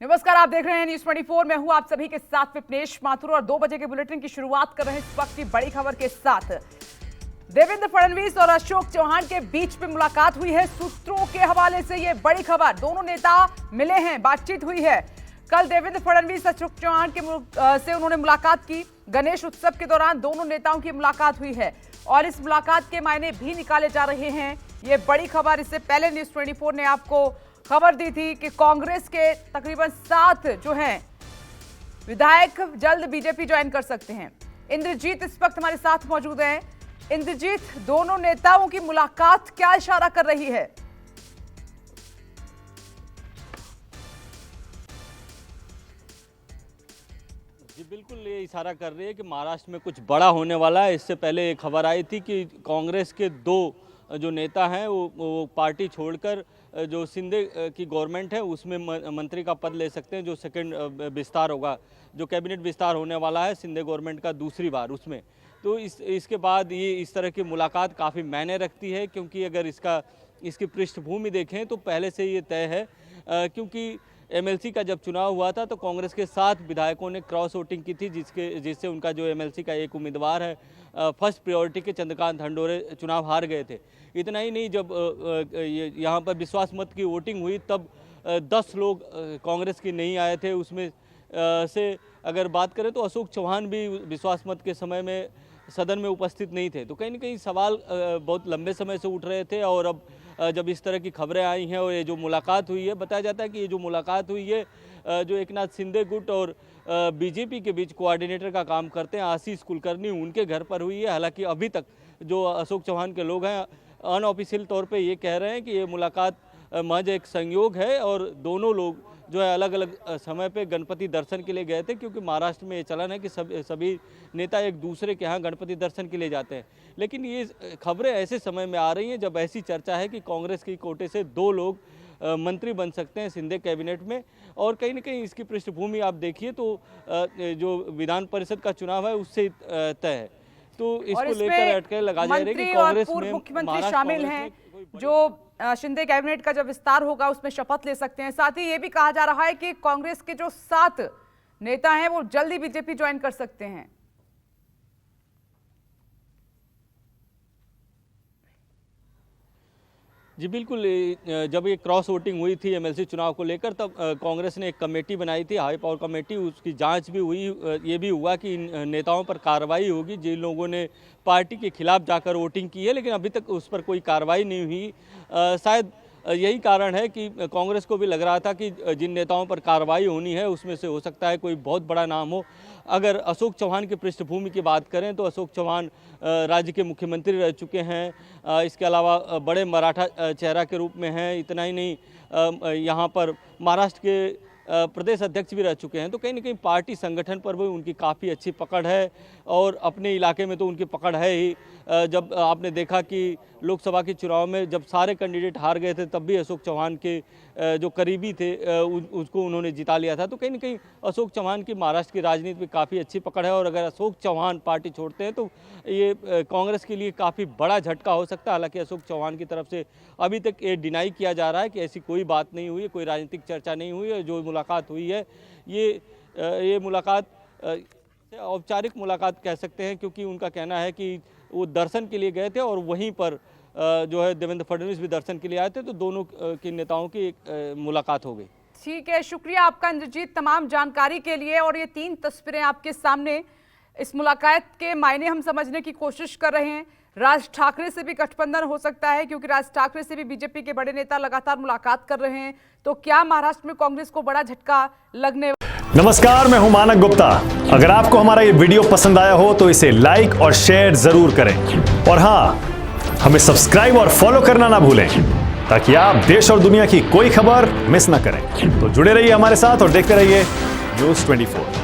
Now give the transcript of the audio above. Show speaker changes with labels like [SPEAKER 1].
[SPEAKER 1] नमस्कार, आप देख रहे हैं न्यूज 24। मैं हूं आप सभी के साथ विपनेश माथुर और 2 बजे के बुलेटिन की शुरुआत कर रहे हैं इस वक्त की बड़ी खबर के साथ। देवेंद्र फडणवीस और अशोक चौहान के बीच में मुलाकात हुई है। सूत्रों के हवाले से यह बड़ी खबर, दोनों नेता मिले हैं, बातचीत हुई है। कल देवेंद्र फडणवीस अशोक चौहान से उन्होंने मुलाकात की। गणेश उत्सव के दौरान दोनों नेताओं की मुलाकात हुई है और इस मुलाकात के मायने भी निकाले जा रहे हैं। ये बड़ी खबर, इससे पहले न्यूज 24 ने आपको खबर दी थी कि कांग्रेस के तकरीबन 7 जो हैं विधायक जल्द बीजेपी ज्वाइन कर सकते हैं। इंद्रजीत इस वक्त हमारे साथ मौजूद हैं। इंद्रजीत, दोनों नेताओं की मुलाकात क्या इशारा कर रही है?
[SPEAKER 2] जी बिल्कुल, ये इशारा कर रही है कि महाराष्ट्र में कुछ बड़ा होने वाला है। इससे पहले एक खबर आई थी कि कांग्रेस के 2 जो नेता हैं वो पार्टी छोड़कर जो शिंदे की गवर्नमेंट है उसमें मंत्री का पद ले सकते हैं। जो सेकंड विस्तार होगा, जो कैबिनेट विस्तार होने वाला है शिंदे गवर्नमेंट का दूसरी बार, उसमें तो इसके बाद ये इस तरह की मुलाकात काफ़ी मायने रखती है। क्योंकि अगर इसकी पृष्ठभूमि देखें तो पहले से ये तय है, क्योंकि एमएलसी का जब चुनाव हुआ था तो कांग्रेस के 7 विधायकों ने क्रॉस वोटिंग की थी, जिससे उनका जो एमएलसी का एक उम्मीदवार है फर्स्ट प्रायोरिटी के चंद्रकांत हंडोरे चुनाव हार गए थे। इतना ही नहीं, जब यहाँ पर विश्वास मत की वोटिंग हुई तब 10 लोग कांग्रेस के नहीं आए थे। उसमें से अगर बात करें तो अशोक चौहान भी विश्वास मत के समय में सदन में उपस्थित नहीं थे। तो कहीं ना कहीं सवाल बहुत लंबे समय से उठ रहे थे और अब जब इस तरह की खबरें आई हैं और ये जो मुलाकात हुई है, बताया जाता है कि ये जो मुलाकात हुई है जो एकनाथ शिंदे गुट और बीजेपी के बीच कोऑर्डिनेटर का काम करते हैं आशीष कुलकर्णी, उनके घर पर हुई है। हालांकि अभी तक जो अशोक चौहान के लोग हैं अनऑफिशियल तौर पे ये कह रहे हैं कि ये मुलाकात महज एक संयोग है और दोनों लोग जो है अलग अलग समय पे गणपति दर्शन के लिए गए थे। क्योंकि महाराष्ट्र में ये चलन है कि सभी नेता एक दूसरे के यहाँ गणपति दर्शन के लिए जाते हैं। लेकिन ये खबरें ऐसे समय में आ रही हैं जब ऐसी चर्चा है कि कांग्रेस की कोटे से 2 लोग मंत्री बन सकते हैं शिंदे कैबिनेट में। और कहीं ना कहीं इसकी पृष्ठभूमि आप देखिए तो जो विधान परिषद का चुनाव है उससे तय है। तो इसको लेकर अटकलें लगाई जा रही है कि कांग्रेस में
[SPEAKER 1] मुख्यमंत्री शामिल हैं जो शिंदे कैबिनेट का जब विस्तार होगा उसमें शपथ ले सकते हैं। साथ ही ये भी कहा जा रहा है कि कांग्रेस के जो 7 नेता हैं वो जल्दी बीजेपी ज्वाइन कर सकते हैं।
[SPEAKER 2] जी बिल्कुल, जब ये क्रॉस वोटिंग हुई थी एमएलसी चुनाव को लेकर तब कांग्रेस ने एक कमेटी बनाई थी, हाई पावर कमेटी। उसकी जांच भी हुई, ये भी हुआ कि इन नेताओं पर कार्रवाई होगी जिन लोगों ने पार्टी के खिलाफ जाकर वोटिंग की है। लेकिन अभी तक उस पर कोई कार्रवाई नहीं हुई। शायद यही कारण है कि कांग्रेस को भी लग रहा था कि जिन नेताओं पर कार्रवाई होनी है उसमें से हो सकता है कोई बहुत बड़ा नाम हो। अगर अशोक चौहान की पृष्ठभूमि की बात करें तो अशोक चौहान राज्य के मुख्यमंत्री रह चुके हैं। इसके अलावा बड़े मराठा चेहरा के रूप में हैं। इतना ही नहीं, यहाँ पर महाराष्ट्र के प्रदेश अध्यक्ष भी रह चुके हैं। तो कहीं ना कहीं पार्टी संगठन पर भी उनकी काफ़ी अच्छी पकड़ है और अपने इलाके में तो उनकी पकड़ है ही। जब आपने देखा कि लोकसभा के चुनाव में जब सारे कैंडिडेट हार गए थे तब भी अशोक चौहान के जो करीबी थे उसको उन्होंने जिता लिया था। तो कहीं ना कहीं अशोक चौहान की महाराष्ट्र की राजनीति में काफ़ी अच्छी पकड़ है और अगर अशोक चौहान पार्टी छोड़ते हैं तो ये कांग्रेस के लिए काफ़ी बड़ा झटका हो सकता है। हालांकि अशोक चौहान की तरफ से अभी तक ये डिनाई किया जा रहा है कि ऐसी कोई बात नहीं हुई है, कोई राजनीतिक चर्चा नहीं हुई है। जो मुलाकात हुई है ये मुलाकात औपचारिक मुलाकात कह सकते हैं, क्योंकि उनका कहना है कि वो दर्शन के लिए गए थे और वहीं पर जो है देवेंद्र फडणवीस भी दर्शन के लिए आए थे। तो दोनों के नेताओं की एक मुलाकात हो गई।
[SPEAKER 1] ठीक है, शुक्रिया आपका इंद्रजीत तमाम जानकारी के लिए। और ये 3 तस्वीरें आपके सामने, इस मुलाकात के मायने हम समझने की कोशिश कर रहे हैं। राज ठाकरे से भी गठबंधन हो सकता है क्योंकि राज ठाकरे से भी बीजेपी के बड़े नेता लगातार मुलाकात कर रहे हैं। तो क्या महाराष्ट्र में कांग्रेस को बड़ा झटका लगने?
[SPEAKER 3] नमस्कार, मैं हूं मानक गुप्ता। अगर आपको हमारा ये वीडियो पसंद आया हो तो इसे लाइक और शेयर जरूर करें और हाँ, हमें सब्सक्राइब और फॉलो करना ना भूलें ताकि आप देश और दुनिया की कोई खबर मिस ना करें। तो जुड़े रहिए हमारे साथ और देखते रहिए न्यूज़ 24।